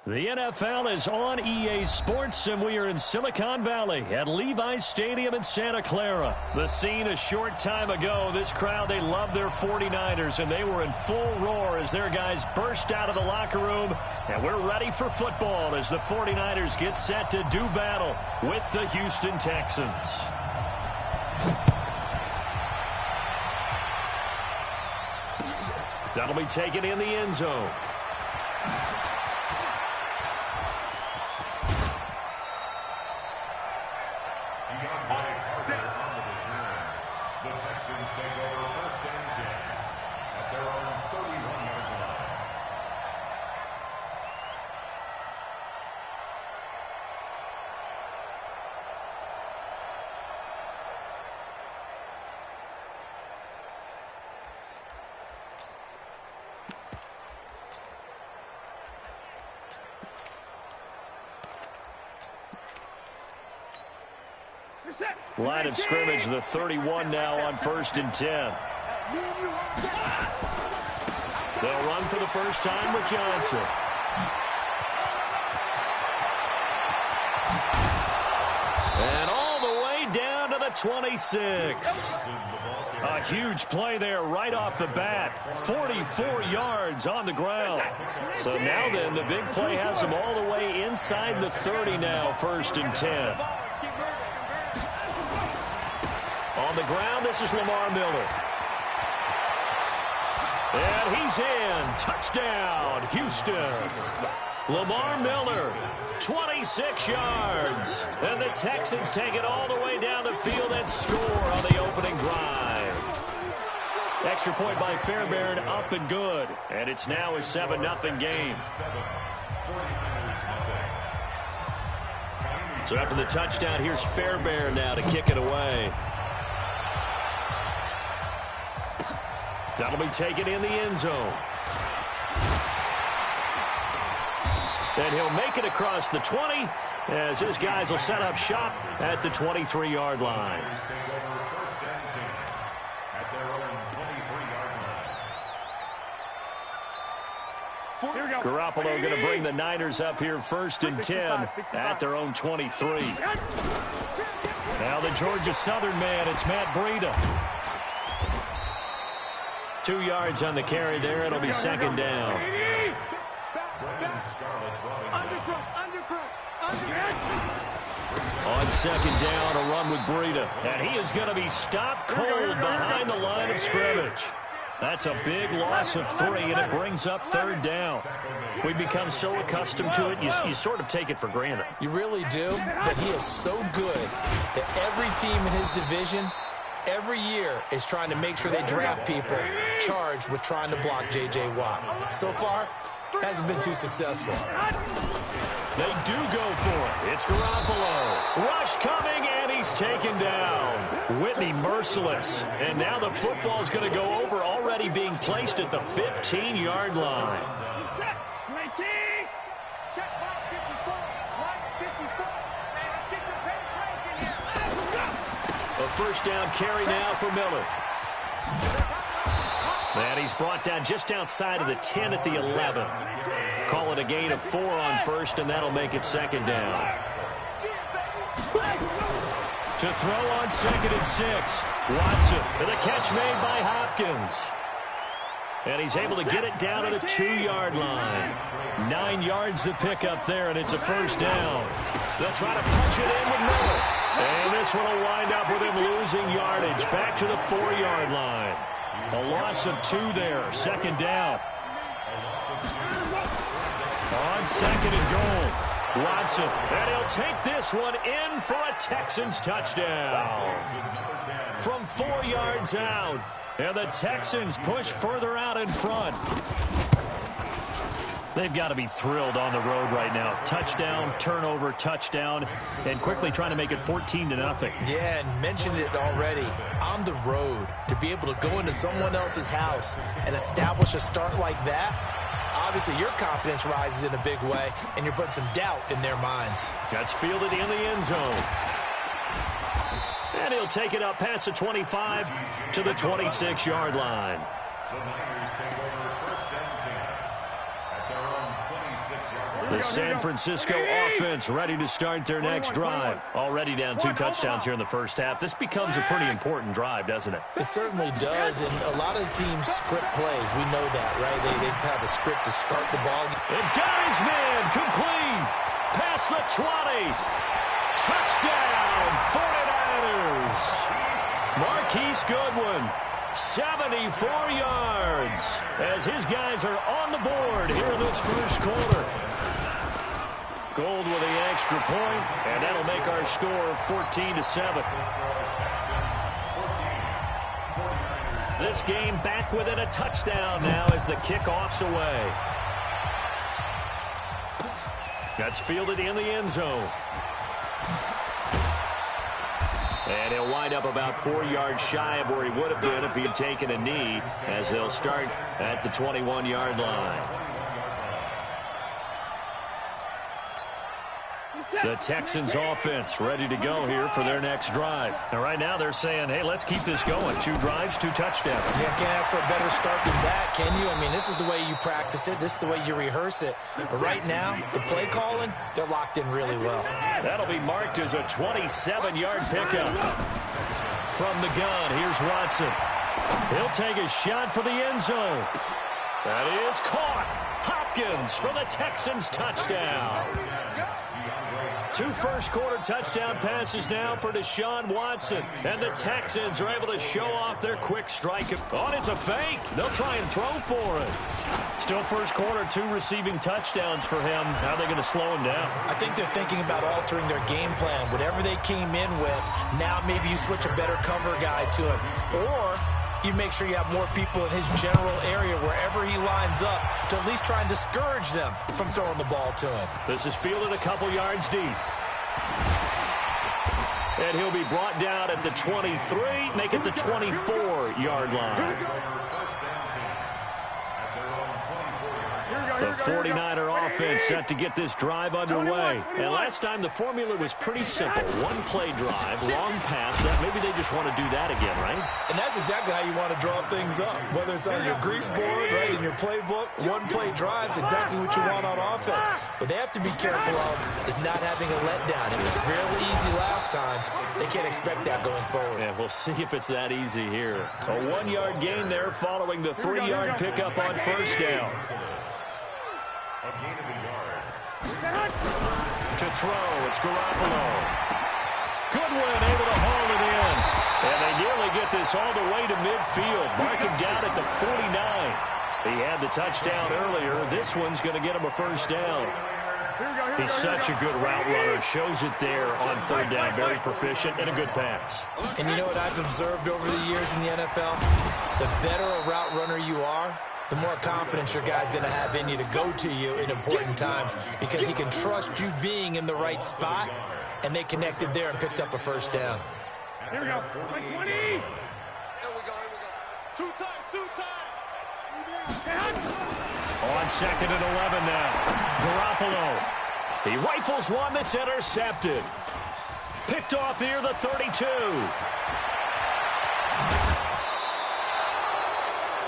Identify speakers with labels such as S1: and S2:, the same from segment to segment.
S1: The NFL is on EA Sports, and we are in Silicon Valley at Levi's Stadium in Santa Clara. The scene a short time ago, this crowd, they love their 49ers, and they were in full roar as their guys burst out of the locker room. And we're ready for football as the 49ers get set to do battle with the Houston Texans. That'll be taken in the end zone. Line of scrimmage, the 31 now on 1st and 10. They'll run for the first time with Johnson. And all the way down to the 26. A huge play there right off the bat. 44 yards on the ground. So now then, the big play has them all the way inside the 30 now, 1st and 10. On the ground, this is Lamar Miller. And he's in. Touchdown, Houston. Lamar Miller, 26 yards. And the Texans take it all the way down the field and score on the opening drive. Extra point by Fairbairn, up and good. And it's now a 7-0 game. So after the touchdown, here's Fairbairn now to kick it away. That'll be taken in the end zone. And he'll make it across the 20 as his guys will set up shop at the 23-yard line. Garoppolo going to bring the Niners up here 1st and 10 at their own 23. Now the Georgia Southern man, it's Matt Breida. 2 yards on the carry there. It'll be 2nd down. On 2nd down, a run with Breida. And he is going to be stopped cold behind the line of scrimmage. That's a big loss of 3, and it brings up 3rd down. We've become so accustomed to it, you sort of take it for granted.
S2: You really do, but he is so good that every team in his division every year is trying to make sure they draft people charged with trying to block J.J. Watt. So far, hasn't been too successful.
S1: They do go for it. It's Garoppolo. Rush coming, and he's taken down. Whitney merciless. And now the football's going to go over, already being placed at the 15-yard line. A 1st down carry now for Miller. And he's brought down just outside of the 10 at the 11. Call it a gain of 4 on 1st, and that'll make it 2nd down. To throw on 2nd and 6. Watson, and the catch made by Hopkins. And he's able to get it down to the 2-yard line. 9 yards to pick up there, and it's a 1st down. They'll try to punch it in with Miller. And this one will wind up with him losing yardage. Back to the 4-yard line. A loss of 2 there. 2nd down. On 2nd and goal. Watson. And he'll take this one in for a Texans touchdown. From 4 yards out. And the Texans push further out in front. They've got to be thrilled on the road right now. Touchdown, turnover, touchdown, and quickly trying to make it 14-0.
S2: Yeah, and mentioned it already. On the road, to be able to go into someone else's house and establish a start like that, obviously your confidence rises in a big way, and you're putting some doubt in their minds.
S1: That's fielded in the end zone. And he'll take it up past the 25 to the 26-yard line. The San Francisco offense ready to start their next drive. Already down 2 touchdowns here in the first half. This becomes a pretty important drive, doesn't it?
S2: It certainly does, and a lot of teams script plays. We know that, right? They have a script to start the ball.
S1: And got his man complete. Past the 20. Touchdown, 49ers. Marquise Goodwin, 74 yards, as his guys are on the board here in this first quarter. Gold with the extra point, and that'll make our score 14-7. This game back within a touchdown now as the kickoff's away. That's fielded in the end zone. And he'll wind up about 4 yards shy of where he would have been if he had taken a knee, as they'll start at the 21-yard line. The Texans offense ready to go here for their next drive. And right now they're saying, hey, let's keep this going. 2 drives, 2 touchdowns.
S2: Yeah, can't ask for a better start than that, can you? I mean, this is the way you practice it. This is the way you rehearse it. But right now, the play calling, they're locked in really well. That'll
S1: be marked as a 27-yard pickup. From the gun, here's Watson. He'll take a shot for the end zone. That is caught. Hopkins for the Texans touchdown. 2 first-quarter touchdown passes now for Deshaun Watson. And the Texans are able to show off their quick strike. Oh, it's a fake. They'll try and throw for it. Still first quarter, 2 receiving touchdowns for him. How are they going to slow him down?
S2: I think they're thinking about altering their game plan. Whatever they came in with, now maybe you switch a better cover guy to him. Or you make sure you have more people in his general area wherever he lines up to at least try and discourage them from throwing the ball to him.
S1: This is fielded a couple yards deep. And he'll be brought down at the 23, make it the 24-yard line. The 49er offense set to get this drive underway. And last time the formula was pretty simple. 1-play drive, long pass. Maybe they just want to do that again, right?
S2: And that's exactly how you want to draw things up. Whether it's on your grease board, right, in your playbook, 1-play drive's exactly what you want on offense. What they have to be careful of is not having a letdown. It was real easy last time. They can't expect that going forward.
S1: Yeah, we'll see if it's that easy here. A 1-yard gain there following the 3-yard pickup on first down. To throw, it's Garoppolo. Goodwin able to haul it in. And they nearly get this all the way to midfield. Mark him down at the 49. He had the touchdown earlier. This one's going to get him a first down. He's such a good route runner. Shows it there on 3rd down. Very proficient and a good pass.
S2: And you know what I've observed over the years in the NFL? The better a route runner you are, the more confidence your guy's going to have in you to go to you in important times because he can trust you being in the right spot, and they connected there and picked up a first down.
S3: Here we go. 20. Here we go. 2 times.
S1: On 2nd and 11 now. Garoppolo. He rifles one that's intercepted. Picked off here, the 32.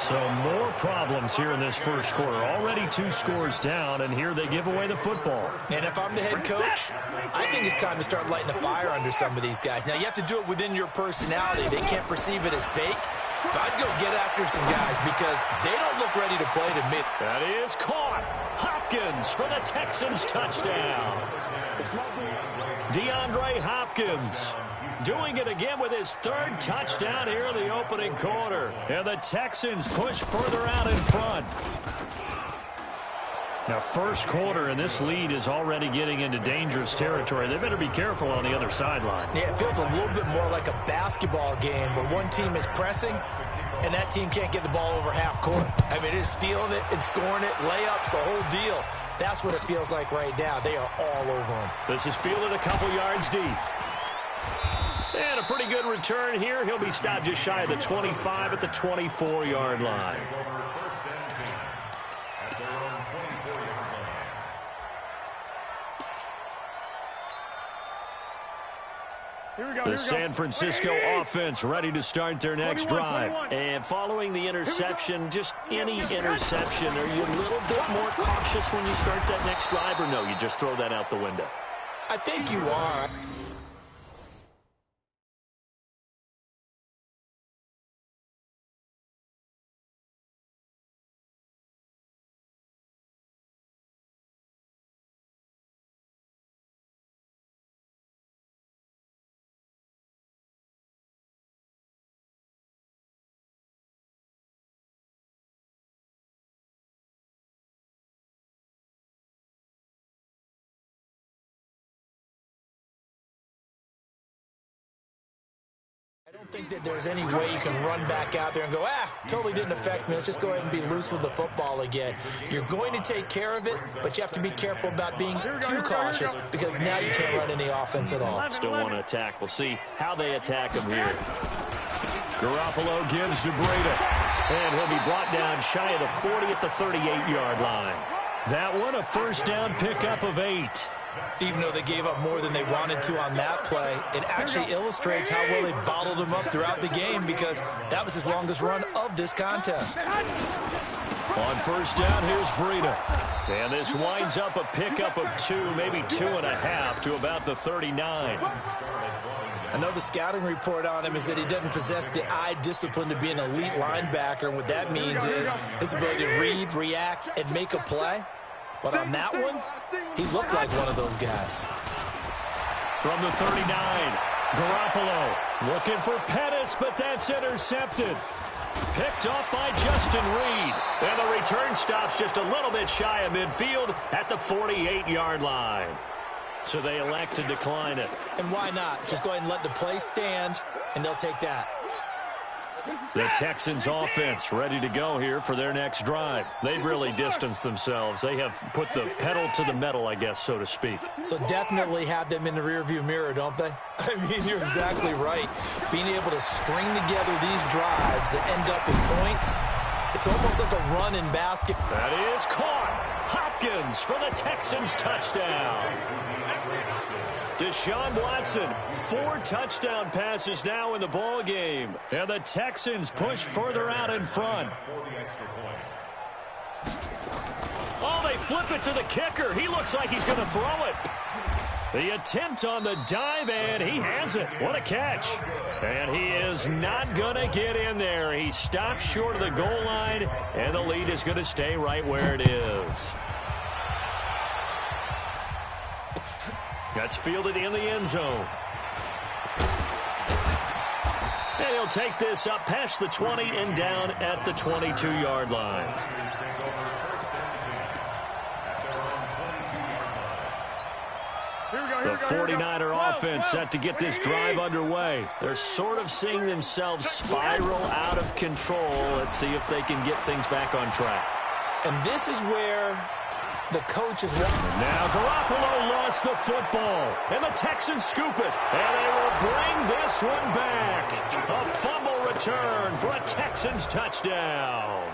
S1: So more problems here in this first quarter. Already 2 scores down, and here they give away the football.
S2: And if I'm the head coach, I think it's time to start lighting a fire under some of these guys. Now, you have to do it within your personality. They can't perceive it as fake. But I'd go get after some guys because they don't look ready to play to me.
S1: That is caught. Hopkins for the Texans touchdown. DeAndre Hopkins doing it again with his 3rd touchdown here in the opening quarter. And the Texans push further out in front. Now, first quarter, and this lead is already getting into dangerous territory. They better be careful on the other sideline.
S2: Yeah, it feels a little bit more like a basketball game where one team is pressing and that team can't get the ball over half court. I mean, it is stealing it and scoring it, layups, the whole deal. That's what it feels like right now. They are all over them.
S1: This is fielded a couple yards deep. And a pretty good return here. He'll be stopped just shy of the 25 at the 24-yard line. The San Francisco offense ready to start their next drive. And following the interception, just any interception, are you a little bit more cautious when you start that next drive, or no, you just throw that out the window?
S2: I think you are. I don't think that there's any way you can run back out there and go, totally didn't affect me. Let's just go ahead and be loose with the football again. You're going to take care of it, but you have to be careful about being too cautious because now you can't run any offense at all.
S1: Still want to attack. We'll see how they attack him here. Garoppolo gives to Breida, and he'll be brought down shy of the 40 at the 38-yard line. That one a first down pickup of 8.
S2: Even though they gave up more than they wanted to on that play, it actually illustrates how well they bottled him up throughout the game because that was his longest run of this contest.
S1: On first down, here's Breida. And this winds up a pickup of 2, maybe 2.5 to about the 39.
S2: I know the scouting report on him is that he doesn't possess the eye discipline to be an elite linebacker. And what that means is his ability to read, react, and make a play. But on that one, he looked like one of those guys.
S1: From the 39, Garoppolo looking for Pettis, but that's intercepted. Picked off by Justin Reed. And the return stops just a little bit shy of midfield at the 48-yard line. So they elect to decline it.
S2: And why not? Just go ahead and let the play stand, and they'll take that.
S1: The Texans offense ready to go here for their next drive. They've really distanced themselves. They have put the pedal to the metal, I guess, so to speak.
S2: So definitely have them in the rearview mirror, don't they? I mean, you're exactly right. Being able to string together these drives that end up in points, it's almost like a run in basket.
S1: That is caught. Hopkins for the Texans touchdown. Deshaun Watson, 4 touchdown passes now in the ball game. And the Texans push further out in front. Oh, they flip it to the kicker. He looks like he's going to throw it. The attempt on the dive, and he has it. What a catch. And he is not going to get in there. He stops short of the goal line, and the lead is going to stay right where it is. That's fielded in the end zone. And he'll take this up past the 20 and down at the 22-yard line. The 49er offense set to get this drive underway. They're sort of seeing themselves spiral out of control. Let's see if they can get things back on track.
S2: And this is where the coach is...
S1: Now Garoppolo lost the football, and the Texans scoop it, and they will bring this one back. A fumble return for a Texans touchdown.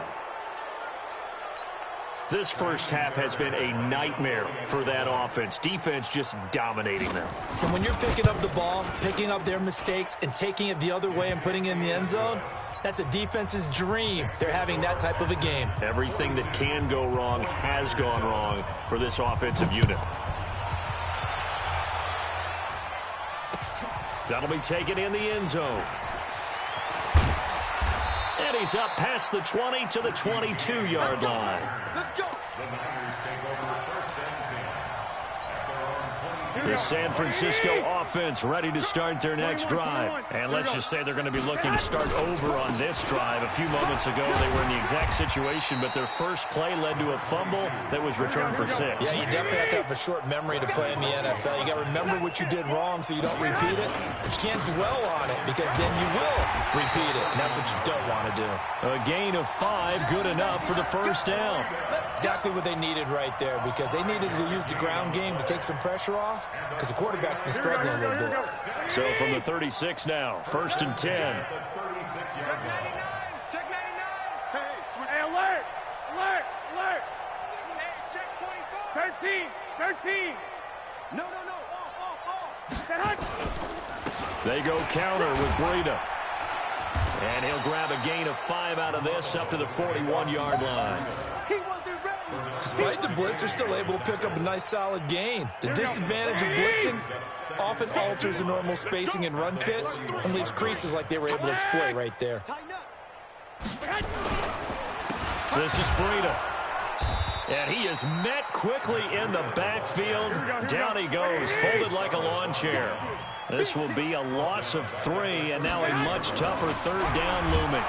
S1: This first half has been a nightmare for that offense. Defense just dominating them.
S2: And when you're picking up the ball, picking up their mistakes, and taking it the other way and putting it in the end zone, that's a defense's dream. They're having that type of a game.
S1: Everything that can go wrong has gone wrong for this offensive unit. That'll be taken in the end zone. And he's up past the 20 to the 22-yard line.
S3: Let's go.
S1: The San Francisco offense ready to start their next drive. And let's just say they're going to be looking to start over on this drive. A few moments ago, they were in the exact situation, but their first play led to a fumble that was returned for 6.
S2: Yeah, you definitely have to have a short memory to play in the NFL. You got to remember what you did wrong so you don't repeat it. But you can't dwell on it because then you will repeat it, and that's what you don't want to do.
S1: A gain of 5, good enough for the first down.
S2: Exactly what they needed right there because they needed to use the ground game to take some pressure off because the quarterback's been struggling a little bit.
S1: So from the 36 now, 1st and 10.
S3: Check 99. Check 99. Hey, switch.
S4: Hey, alert! Alert! Alert!
S3: Hey, check 25.
S4: 13! 13!
S3: No. Off.
S4: Set hunt!
S1: They go counter with Breida. And he'll grab a gain of 5 out of this up to the 41-yard line.
S2: Despite the blitz, they're still able to pick up a nice, solid gain. The disadvantage of blitzing often alters the normal spacing and run fits and leaves creases like they were able to exploit right there.
S1: This is Breida. And he is met quickly in the backfield. Down he goes, folded like a lawn chair. This will be a loss of 3, and now a much tougher third down looming.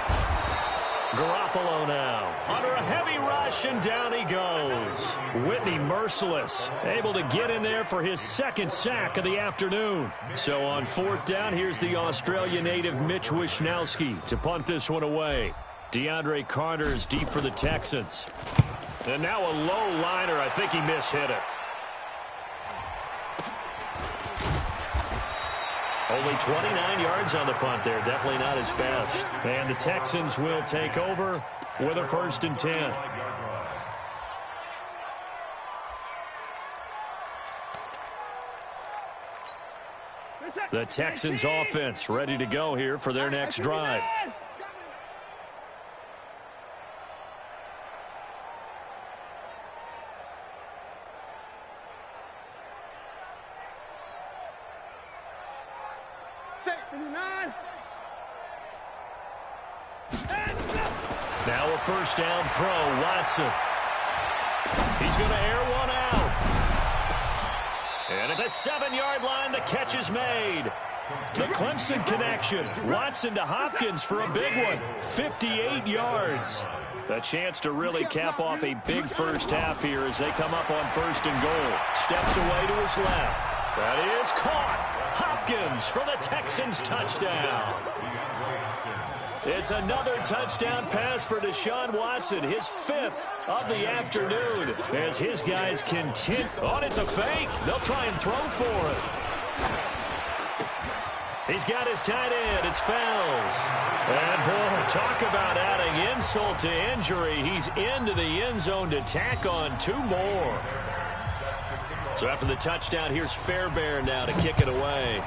S1: Garoppolo now under a heavy rush, and down he goes. Whitney merciless, able to get in there for his second sack of the afternoon. So on 4th down, here's the Australia native Mitch Wishnowsky to punt this one away. DeAndre Carter is deep for the Texans. And now a low liner. I think he mishit it. Only 29 yards on the punt there. Definitely not his best. And the Texans will take over with a 1st and 10. The Texans offense ready to go here for their next drive. Now a 1st down throw, Watson. He's going to air one out. And at the 7-yard line, the catch is made. The Clemson connection. Watson to Hopkins for a big one. 58 yards. A chance to really cap off a big first half here as they come up on 1st and goal. Steps away to his left. That is caught. Hopkins for the Texans touchdown. It's another touchdown pass for Deshaun Watson, his 5th of the afternoon, as his guys continue. Oh, it's a fake. They'll try and throw for it. He's got his tight end. It's Fells. And, boy, talk about adding insult to injury. He's into the end zone to tack on 2 more. So after the touchdown, here's Fairbairn now to kick it away.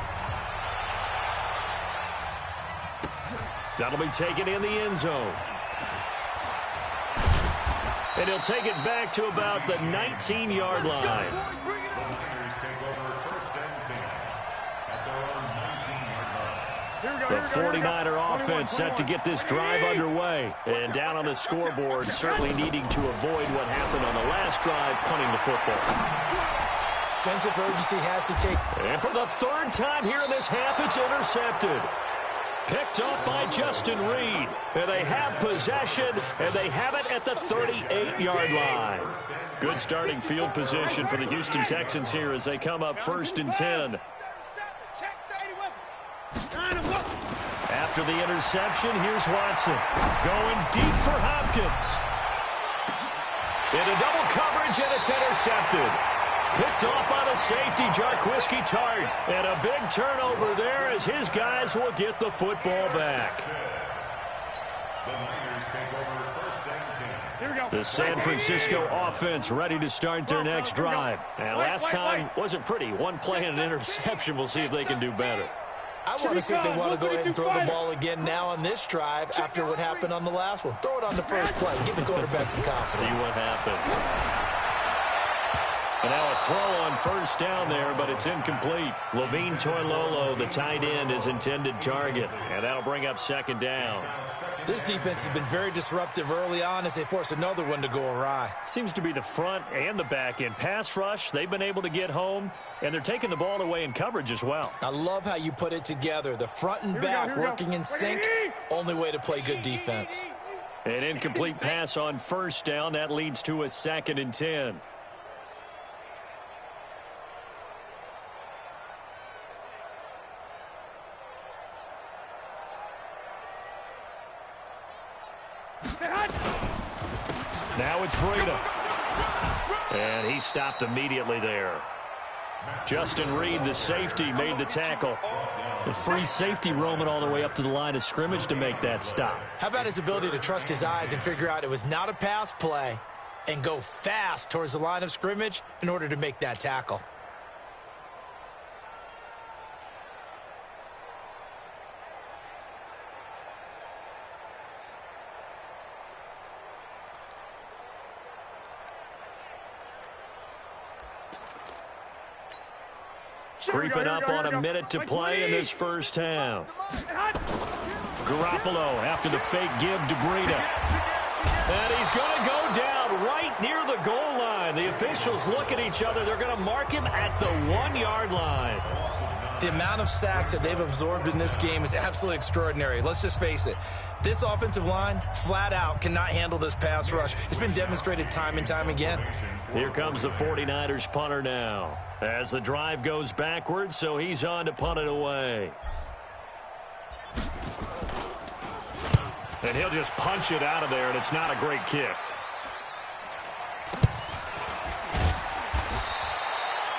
S1: That'll be taken in the end zone. And he'll take it back to about the 19-yard line. The 49er offense set to get this drive underway. And down on the scoreboard, certainly needing to avoid what happened on the last drive, punting the football.
S2: Sense of urgency has to take.
S1: And for the 3rd time here in this half, it's intercepted. Picked up by Justin Reed. And they have possession, and they have it at the 38-yard line. Good starting field position for the Houston Texans here as they come up 1st and 10. After the interception, here's Watson. Going deep for Hopkins. Into double coverage, and it's intercepted. Picked off by the safety, Jarquiski Tart. And a big turnover there as his guys will get the football back. The San Francisco offense ready to start their next drive. And last time wasn't pretty. One play and an interception. We'll see if they can do better.
S2: I want to see if they want to go ahead and throw the ball again now on this drive after what happened on the last one. Throw it on the first play. Give the quarterback some confidence.
S1: See what happens. And now a throw on 1st down there, but it's incomplete. Levine Toilolo, the tight end, is intended target. And that'll bring up 2nd down.
S2: This defense has been very disruptive early on as they force another one to go awry.
S1: Seems to be the front and the back end. Pass rush, they've been able to get home, and they're taking the ball away in coverage as well.
S2: I love how you put it together. The front and back working in sync, only way to play good defense.
S1: An incomplete pass on 1st down. That leads to a 2nd and 10. Now it's Breida. And he stopped immediately there. Justin Reed, the safety, made the tackle. The free safety roaming all the way up to the line of scrimmage to make that stop.
S2: How about his ability to trust his eyes and figure out it was not a pass play and go fast towards the line of scrimmage in order to make that tackle?
S1: Creeping up on a minute to play in this first half. Garoppolo after the fake give to Breida. And he's going to go down right near the goal line. The officials look at each other. They're going to mark him at the 1-yard line.
S2: The amount of sacks that they've absorbed in this game is absolutely extraordinary. Let's just face it. This offensive line, flat out, cannot handle this pass rush. It's been demonstrated time and time again.
S1: Here comes the 49ers punter now. As the drive goes backwards, so he's on to punt it away. And he'll just punch it out of there, and it's not a great kick.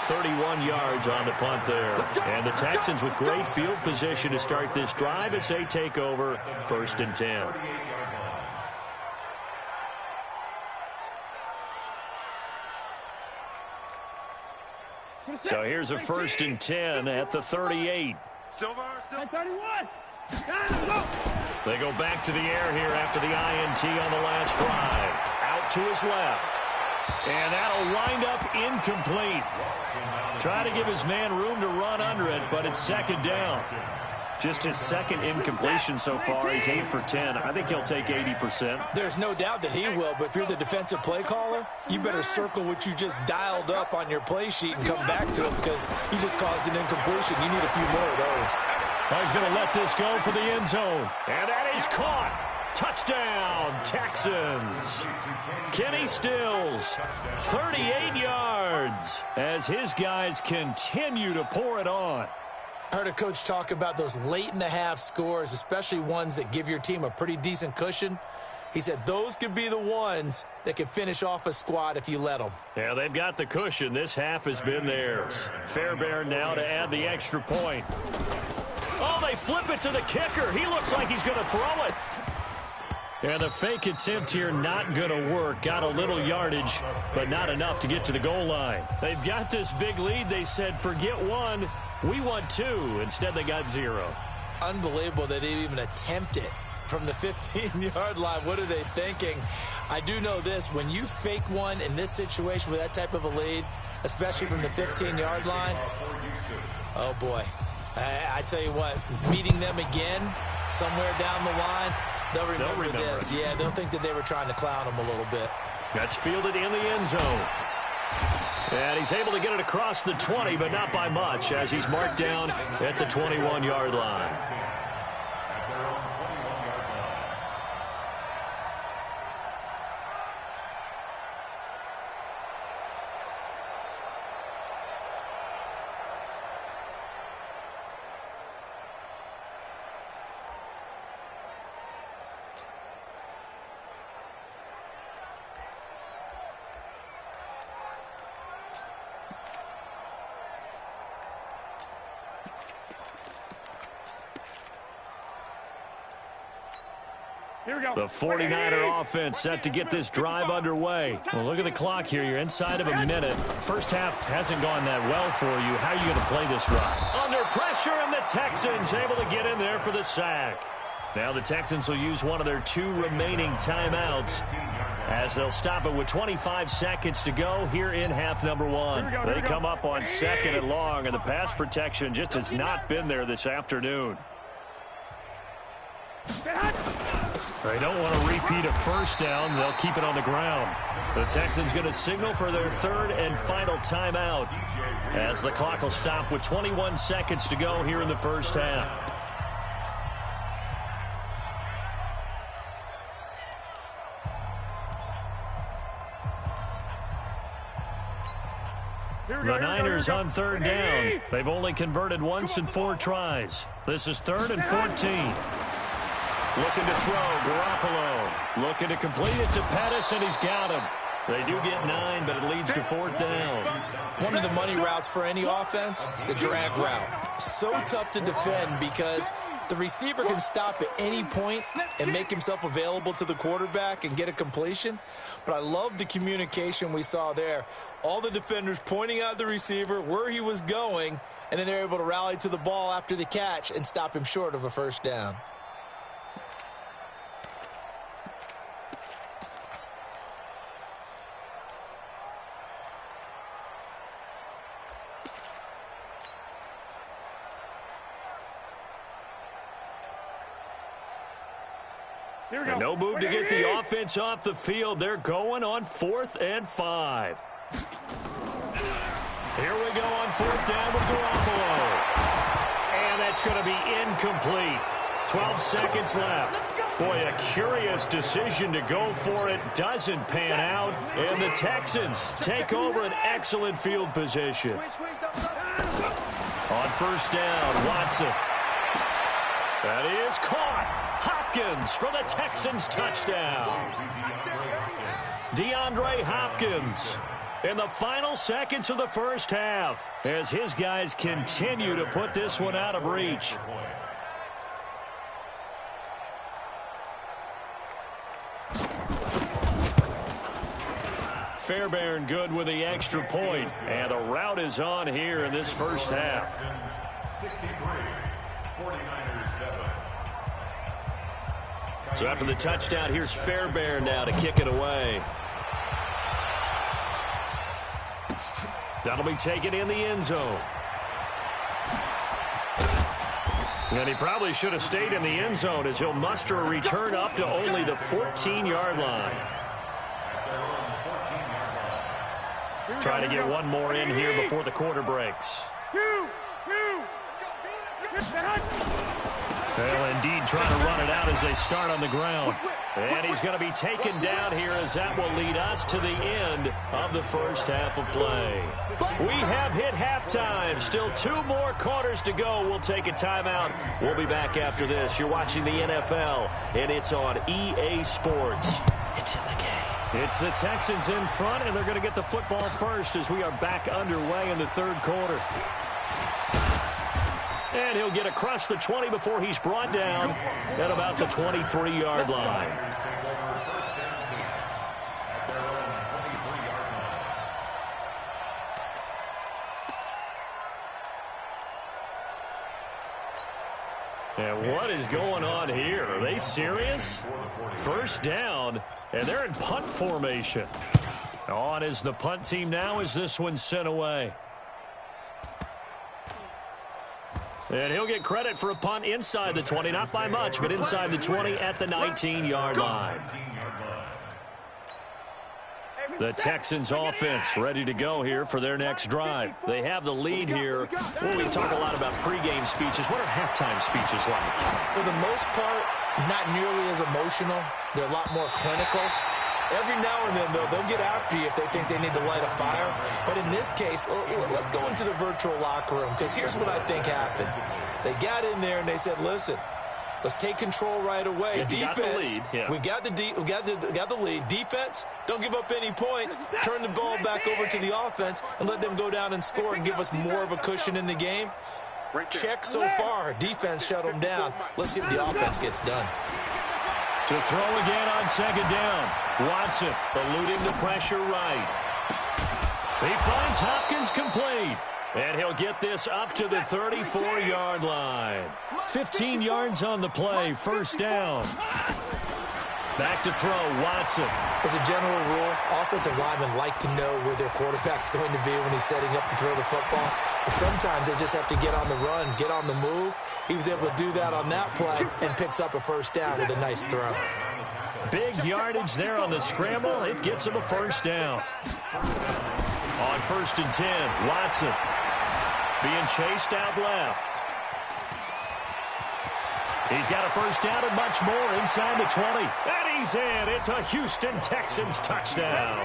S1: 31 yards on the punt there. And the Texans with great field position to start this drive as they take over 1st and 10. So here's a 1st and 10 at the 38.
S3: Silver.
S4: 31.
S1: They go back to the air here after the INT on the last drive. Out to his left. And that'll wind up incomplete. Try to give his man room to run under it, but it's 2nd down. Just his 2nd incompletion so far. He's 8 for 10. I think he'll take 80%.
S2: There's no doubt that he will, but if you're the defensive play caller, you better circle what you just dialed up on your play sheet and come back to it because you just caused an incompletion. You need a few more of those.
S1: Well, he's going to let this go for the end zone. And that is caught. Touchdown, Texans. Kenny Stills, 38 yards as his guys continue to pour it on.
S2: I heard a coach talk about those late-in-the-half scores, especially ones that give your team a pretty decent cushion. He said those could be the ones that can finish off a squad if you let them.
S1: Yeah, they've got the cushion. This half has been theirs. Fairbairn now to add the extra point. Oh, they flip it to the kicker. He looks like he's going to throw it. And the fake attempt here not going to work. Got a little yardage, but not enough to get to the goal line. They've got this big lead. They said, forget 1, we want 2. Instead, they got 0.
S2: Unbelievable that they even attempt it from the 15-yard line. What are they thinking? I do know this. When you fake one in this situation with that type of a lead, especially from the 15-yard line, oh, boy. I tell you what, meeting them again somewhere down the line, they'll remember this. Yeah, they'll think that they were trying to clown them a little bit.
S1: That's fielded in the end zone. And he's able to get it across the 20, but not by much, as he's marked down at the 21-yard line. The 49er offense set to get this drive underway. Well, look at the clock here. You're inside of a minute. First half hasn't gone that well for you. How are you going to play this drive? Under pressure, and the Texans able to get in there for the sack. Now the Texans will use one of their 2 remaining timeouts as they'll stop it with 25 seconds to go here in half number 1. They come up on 2nd and long, and the pass protection just has not been there this afternoon. They don't want to repeat a first down. They'll keep it on the ground. The Texans going to signal for their 3rd and final timeout as the clock will stop with 21 seconds to go here in the first half. The Niners on 3rd down. They've only converted once in 4 tries. This is 3rd and 14. Looking to throw, Garoppolo. Looking to complete it to Pettis, and he's got him. They do get 9, but it leads to 4th down.
S2: One of the money routes for any offense, the drag route. So tough to defend because the receiver can stop at any point and make himself available to the quarterback and get a completion. But I love the communication we saw there. All the defenders pointing out the receiver, where he was going, and then they're able to rally to the ball after the catch and stop him short of a first down.
S1: And no move to get the offense off the field. They're going on 4th and 5. Here we go on 4th down with Garoppolo. And that's going to be incomplete. 12 seconds left. Boy, a curious decision to go for it. Doesn't pan out. And the Texans take over an excellent field position. On 1st down, Watson. That is caught. Hopkins for the Texans touchdown. DeAndre Hopkins in the final seconds of the first half as his guys continue to put this one out of reach. Fairbairn good with the extra point, and the route is on here in this first half.
S3: 49ers 7.
S1: So after the touchdown, here's Fairbairn now to kick it away. That'll be taken in the end zone. And he probably should have stayed in the end zone as he'll muster a return up to only the 14-yard line. Trying to get one more in here before the quarter breaks. Well, indeed, trying to run it out as they start on the ground. And he's going to be taken down here as that will lead us to the end of the first half of play. We have hit halftime. Still 2 more quarters to go. We'll take a timeout. We'll be back after this. You're watching the NFL, and it's on EA Sports. It's in the game. It's the Texans in front, and they're going to get the football first as we are back underway in the third quarter. And he'll get across the 20 before he's brought down at about the 23-yard line. And what is going on here? Are they serious? First down, and they're in punt formation. On is the punt team now as this one's sent away. And he'll get credit for a punt inside the 20, not by much, but inside the 20 at the 19-yard line. The Texans offense ready to go here for their next drive. They have the lead here. Well, we talk a lot about pregame speeches. What are halftime speeches like?
S2: For the most part, not nearly as emotional. They're a lot more clinical. Every now and then, though, they'll get after you if they think they need to light a fire. But in this case, let's go into the virtual locker room, because here's what I think happened. They got in there and they said, listen, let's take control right away.
S1: Yeah,
S2: defense, we got the lead. Defense, don't give up any points. Turn the ball back over to the offense and let them go down and score and give us more of a cushion in the game. Check so far. Defense shut them down. Let's see if the offense gets done.
S1: To throw again on second down. Watson eluding the pressure right. He finds Hopkins complete. And he'll get this up to the 34-yard line. 15 yards on the play, first down. Back to throw, Watson.
S2: As a general rule, offensive linemen like to know where their quarterback's going to be when he's setting up to throw the football. But sometimes they just have to get on the run, get on the move. He was able to do that on that play and picks up a first down with a nice throw.
S1: Big yardage there on the scramble. It gets him a first down. On 1st and 10, Watson being chased out left. He's got a first down and much more inside the 20. And he's in. It's a Houston Texans touchdown.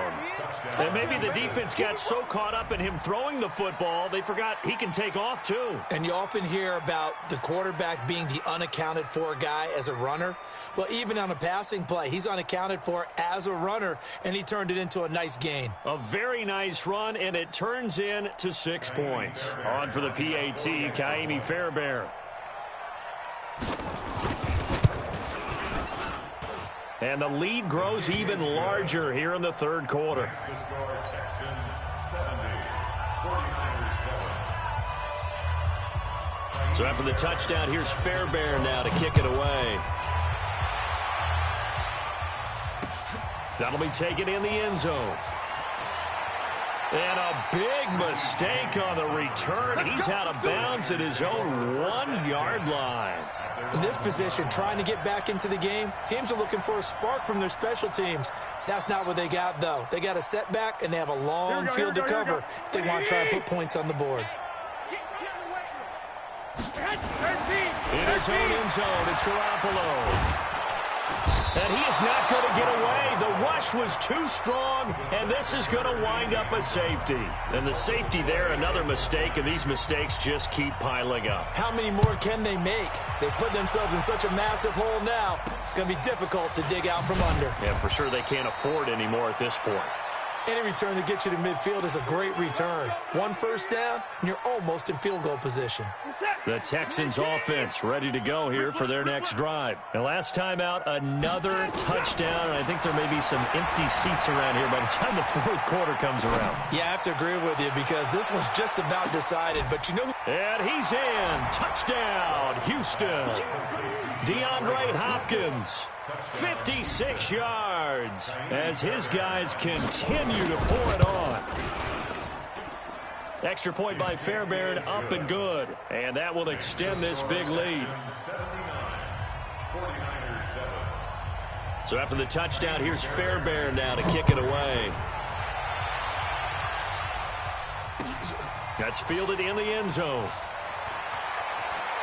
S1: And maybe the defense got so caught up in him throwing the football, they forgot he can take off too.
S2: And you often hear about the quarterback being the unaccounted for guy as a runner. Well, even on a passing play, he's unaccounted for as a runner, and he turned it into a nice gain.
S1: A very nice run, and it turns in to 6 points. On for the PAT, Kaimi Fairbairn. And the lead grows even larger here in the third quarter. So after the touchdown, here's Fairbairn now to kick it away. That'll be taken in the end zone. And a big mistake on the return. He's out of bounds at his own 1-yard line.
S2: In this position, trying to get back into the game, teams are looking for a spark from their special teams. That's not what they got, though. They got a setback, and they have a long field to cover if they want to try and put points on the board.
S1: In his own end zone, it's Garoppolo. And he is not going to get away. The rush was too strong, and this is going to wind up a safety. And the safety there, another mistake, and these mistakes just keep piling up.
S2: How many more can they make? They put themselves in such a massive hole now. It's going to be difficult to dig out from under.
S1: Yeah, for sure they can't afford any more at this point.
S2: Any return that gets you to midfield is a great return. 1 first down, and you're almost in field goal position.
S1: The Texans offense ready to go here for their next drive. And last time out, another touchdown. And I think there may be some empty seats around here by the time the fourth quarter comes around.
S2: Yeah, I have to agree with you because this one's just about decided. But you know,
S1: and he's in. Touchdown, Houston. DeAndre Hopkins. 56 yards as his guys continue to pour it on. Extra point by Fairbairn, up and good. And that will extend this big lead. So after the touchdown, here's Fairbairn now to kick it away. That's fielded in the end zone.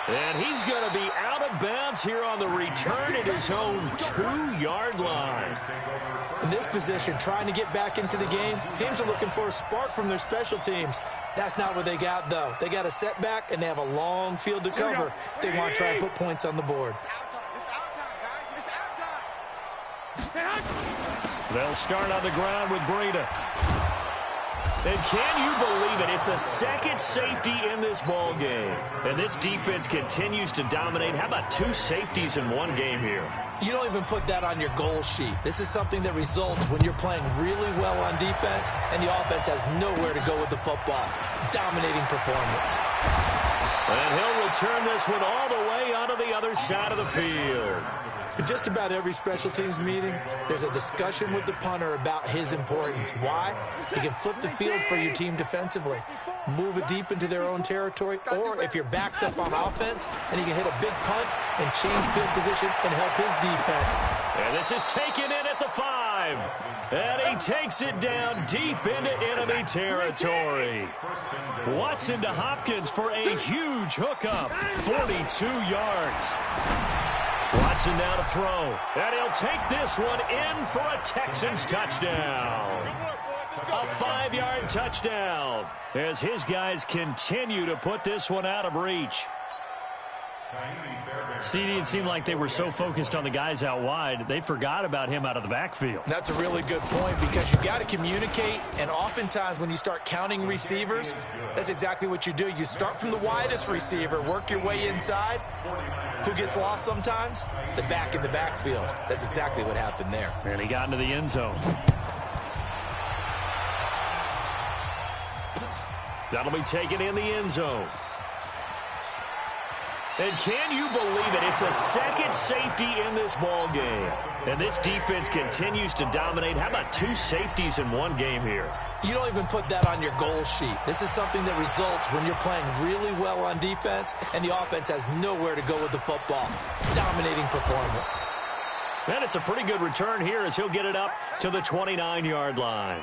S1: And he's going to be out of bounds here on the return at his own 2-yard line.
S2: In this position, trying to get back into the game, teams are looking for a spark from their special teams. That's not what they got, though. They got a setback, and they have a long field to cover if they want to try and put points on the board.
S1: They'll start on the ground with Breida. And can you believe it? It's a second safety in this ball game. And this defense continues to dominate. How about 2 safeties in one game here?
S2: You don't even put that on your goal sheet. This is something that results when you're playing really well on defense and the offense has nowhere to go with the football. Dominating performance.
S1: And he'll return this one all the way onto the other side of the field.
S2: In just about every special teams meeting, there's a discussion with the punter about his importance. Why? He can flip the field for your team defensively, move it deep into their own territory, or if you're backed up on offense, and he can hit a big punt and change field position and help his defense.
S1: And this is taken in at the 5. And he takes it down deep into enemy territory. Watson to Hopkins for a huge hookup, 42 yards. Watson now to throw, and he'll take this one in for a Texans touchdown. A 5-yard touchdown as his guys continue to put this one out of reach. CD, it seemed like they were so focused on the guys out wide, they forgot about him out of the backfield.
S2: That's a really good point because you got to communicate, and oftentimes when you start counting receivers, that's exactly what you do. You start from the widest receiver, work your way inside. Who gets lost sometimes? The back in the backfield. That's exactly what happened there.
S1: And he got into the end zone. That'll be taken in the end zone. And can you believe it? It's a second safety in this ball game. And this defense continues to dominate. How about 2 safeties in one game here?
S2: You don't even put that on your goal sheet. This is something that results when you're playing really well on defense and the offense has nowhere to go with the football. Dominating performance.
S1: And it's a pretty good return here as he'll get it up to the 29-yard line.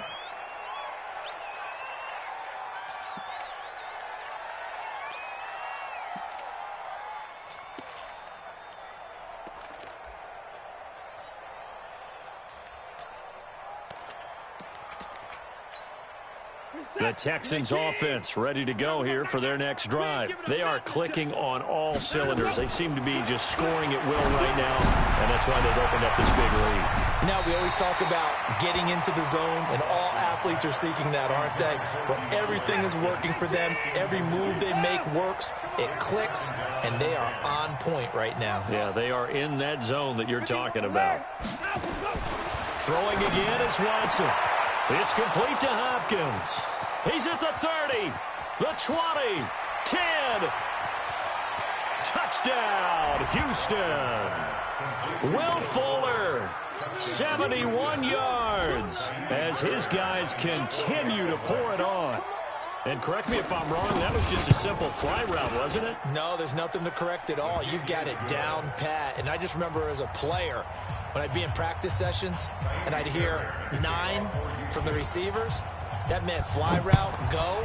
S1: The Texans offense ready to go here for their next drive. They are clicking on all cylinders. They seem to be just scoring at will right now, and that's why they've opened up this big lead.
S2: Now, we always talk about getting into the zone, and all athletes are seeking that, aren't they? Where everything is working for them, every move they make works, it clicks, and they are on point right now.
S1: Yeah, they are in that zone that you're talking about. Throwing again is Watson. It's complete to Hopkins. He's at the 30, the 20, 10. Touchdown, Houston. Will Fuller, 71 yards as his guys continue to pour it on. And correct me if I'm wrong, that was just a simple fly route, wasn't it?
S2: No, there's nothing to correct at all. You've got it down pat. And I just remember as a player, when I'd be in practice sessions and I'd hear 9 from the receivers, that meant fly route, go,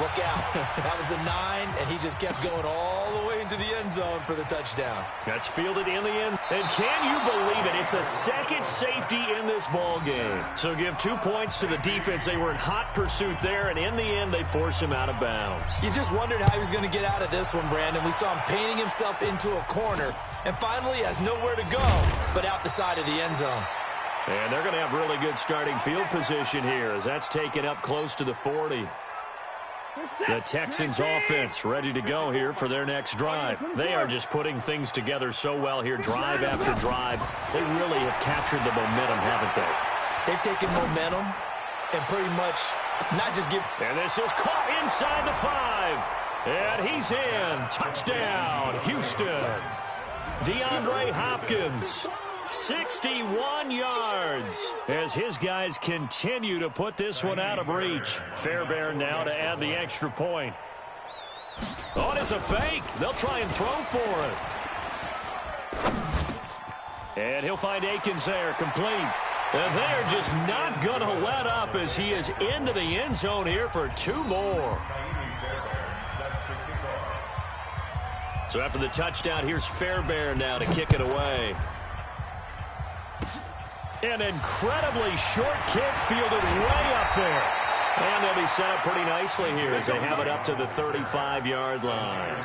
S2: look out. That was the 9, and he just kept going all the way into the end zone for the touchdown.
S1: That's fielded in the end. And can you believe it? It's a second safety in this ball game. So give 2 points to the defense. They were in hot pursuit there, and in the end, they force him out of bounds.
S2: You just wondered how he was going to get out of this one, Brandon. We saw him painting himself into a corner, and finally has nowhere to go but out the side of the end zone.
S1: And they're going to have really good starting field position here as that's taken up close to the 40. The Texans offense ready to go here for their next drive. They are just putting things together so well here, drive after drive. They really have captured the momentum, haven't they?
S2: They've taken momentum and pretty much not just give...
S1: And this is caught inside the 5. And he's in. Touchdown, Houston. DeAndre Hopkins. 61 yards as his guys continue to put this one out of reach. Fairbairn now to add the extra point. Oh, it's a fake. They'll try and throw for it. And he'll find Akins there, complete. And they're just not going to let up as he is into the end zone here for 2 more. So after the touchdown, here's Fairbairn now to kick it away. An incredibly short kick fielded way up there. And they'll be set up pretty nicely here as they have it up to the 35-yard line.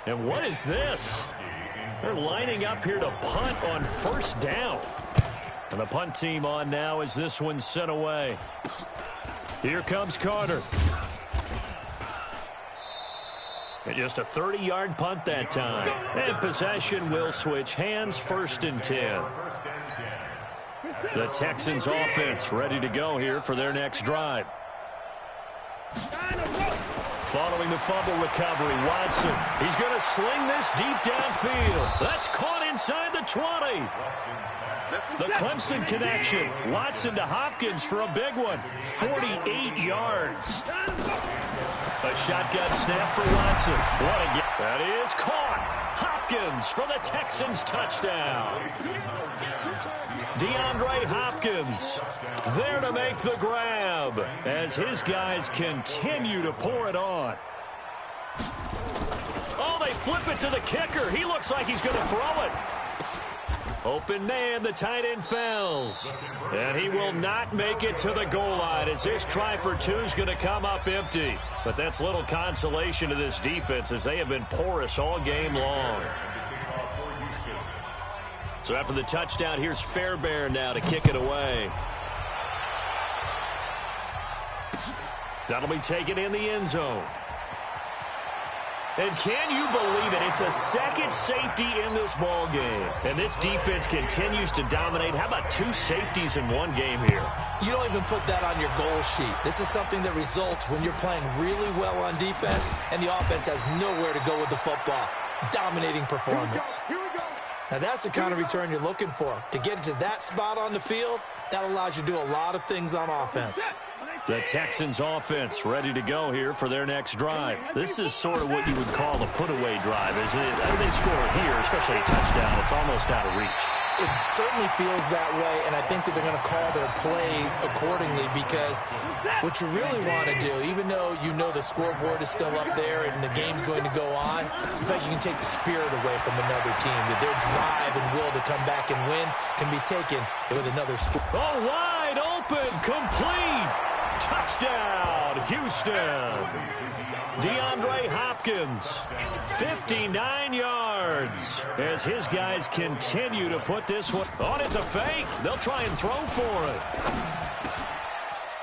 S1: And what is this? They're lining up here to punt on first down. And the punt team on now as this one's sent away. Here comes Carter. And just a 30-yard punt that time. And possession will switch hands, 1st and 10. The Texans offense ready to go here for their next drive. Following the fumble recovery, Watson. He's going to sling this deep downfield. That's caught inside the 20. The Clemson connection. Watson to Hopkins for a big one. 48 yards. A shotgun snap for Watson. What a get. That is caught. Hopkins for the Texans touchdown. DeAndre Hopkins there to make the grab as his guys continue to pour it on. Oh, they flip it to the kicker. He looks like he's going to throw it. Open man, the tight end fails. And he will not make it to the goal line as this try for 2 is going to come up empty. But that's little consolation to this defense as they have been porous all game long. So after the touchdown, here's Fairbairn now to kick it away. That'll be taken in the end zone. And can you believe it? It's a second safety in this ball game. And this defense continues to dominate. How about 2 safeties in one game here?
S2: You don't even put that on your goal sheet. This is something that results when you're playing really well on defense and the offense has nowhere to go with the football. Dominating performance.
S3: Here we go.
S2: Now that's the kind of return you're looking for. To get to that spot on the field, that allows you to do a lot of things on offense.
S1: The Texans offense ready to go here for their next drive. This is sort of what you would call a put-away drive, isn't it? They score here, especially a touchdown. It's almost out of reach.
S2: It certainly feels that way, and I think that they're going to call their plays accordingly because what you really want to do, even though you know the scoreboard is still up there and the game's going to go on, in fact, you can take the spirit away from another team, that their drive and will to come back and win can be taken with another score.
S1: Oh, wide open, complete. Touchdown, Houston. DeAndre Hopkins, 59 yards, as his guys continue to put this one on. It's a fake. They'll try and throw for it.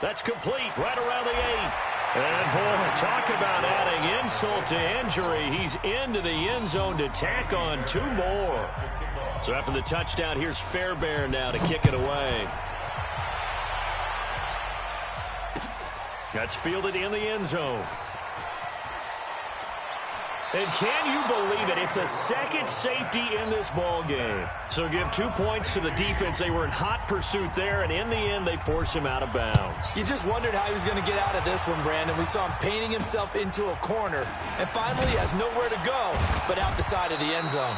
S1: That's complete right around the 8. And, boy, talk about adding insult to injury. He's into the end zone to tack on 2 more. So after the touchdown, here's Fairbairn now to kick it away. That's fielded in the end zone. And can you believe it? It's a second safety in this ball game. So give 2 points to the defense. They were in hot pursuit there, and in the end, they force him out of bounds.
S2: You just wondered how he was going to get out of this one, Brandon. We saw him painting himself into a corner, and finally has nowhere to go but out the side of the end zone.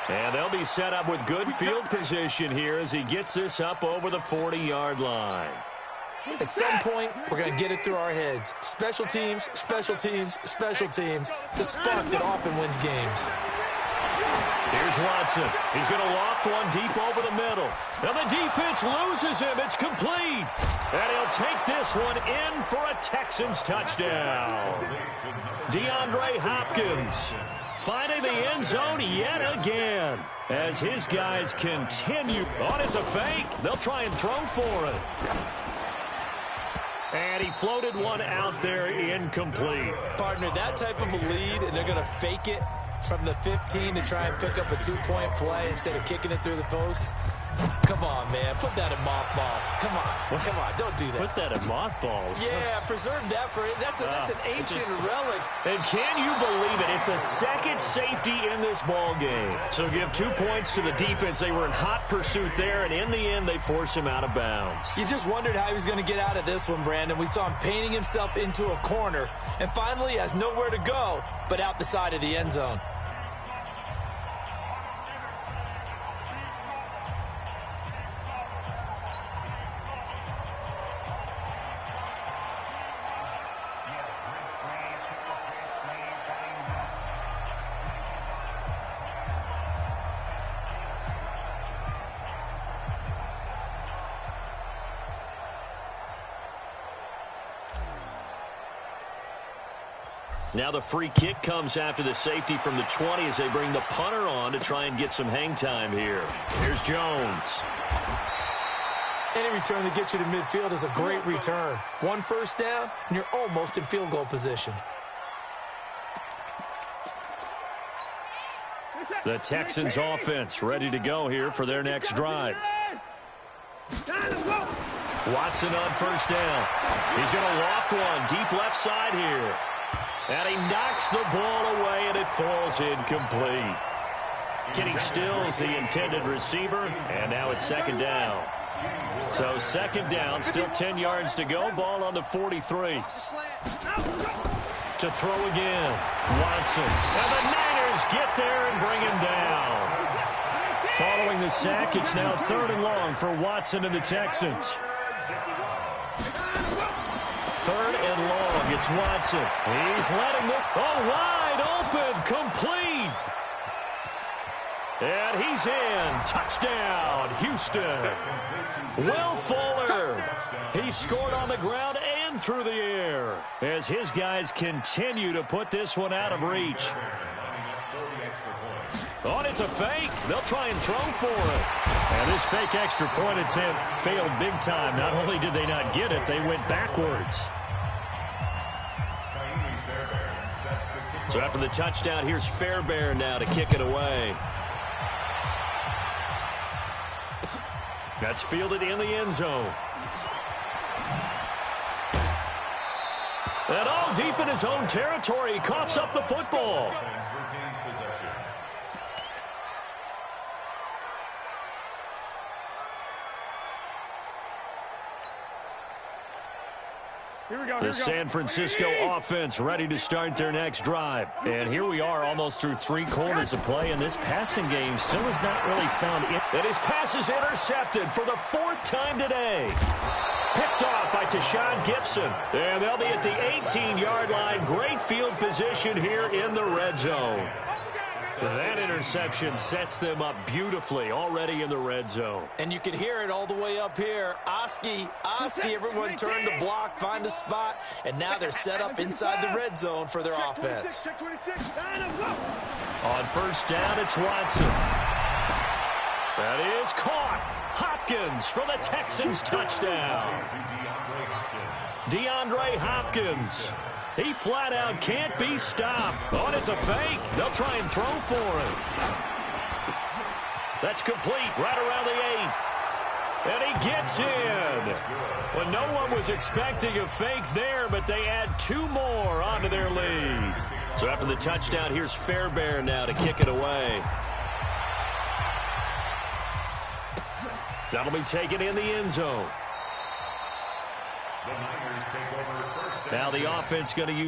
S1: And they'll be set up with good field position here as he gets this up over the 40-yard line.
S2: At some point, we're going to get it through our heads. Special teams, special teams, special teams. The spark that often wins games.
S1: Here's Watson. He's going to loft one deep over the middle. And the defense loses him. It's complete. And he'll take this one in for a Texans touchdown. DeAndre Hopkins finding the end zone yet again as his guys continue. Oh, it's a fake. They'll try and throw for it. And he floated one out there incomplete.
S2: Partner, that type of a lead, and they're going to fake it from the 15 to try and pick up a 2-point play instead of kicking it through the post. Come on, man. Put that in mothballs. Come on. Come on. Don't do that.
S1: Put that in mothballs.
S2: Yeah, preserve that for it. That's an ancient relic.
S1: And can you believe it? It's a second safety in this ball game. So give 2 points to the defense. They were in hot pursuit there, and in the end, they force him out of bounds.
S2: You just wondered how he was going to get out of this one, Brandon. We saw him painting himself into a corner, and finally has nowhere to go but out the side of the end zone.
S1: Now the free kick comes after the safety from the 20 as they bring the punter on to try and get some hang time here. Here's Jones.
S2: Any return that gets you to midfield is a great return. 1 first down, and you're almost in field goal position.
S1: The Texans offense ready to go here for their next drive. Watson on first down. He's going to loft one deep left side here. And he knocks the ball away, and it falls incomplete. Kenny Stills, the intended receiver, and now it's second down. So second down, still 10 yards to go. Ball on the 43. To throw again, Watson. And the Niners get there and bring him down. Following the sack, it's now 3rd and long for Watson and the Texans. 3rd and long, it's Watson. He's letting the wide open, complete. And he's in. Touchdown, Houston. Will Fuller. He scored on the ground and through the air as his guys continue to put this one out of reach. Oh, it's a fake. They'll try and throw for it. And this fake extra point attempt failed big time. Not only did they not get it, they went backwards. So after the touchdown, here's Fairbairn now to kick it away. That's fielded in the end zone. And all deep in his own territory, he coughs up the football. The San Francisco offense ready to start their next drive. And here we are almost through 3 quarters of play, and this passing game still has not really found it. And his pass is intercepted for the 4th time today. Picked off by Tashawn Gibson. And they'll be at the 18-yard line. Great field position here in the red zone. That interception sets them up beautifully already in the red zone.
S2: And you can hear it all the way up here. Oski, everyone turned to block, find a spot, and now they're set up inside the red zone for their offense.
S1: On first down, it's Watson. That is caught. Hopkins for the Texans touchdown. DeAndre Hopkins. He flat out can't be stopped. Oh, and it's a fake. They'll try and throw for him. That's complete right around the 8. And he gets in. Well, no one was expecting a fake there, but they add 2 more onto their lead. So after the touchdown, here's Fairbairn now to kick it away. That'll be taken in the end zone. Now the offense going to use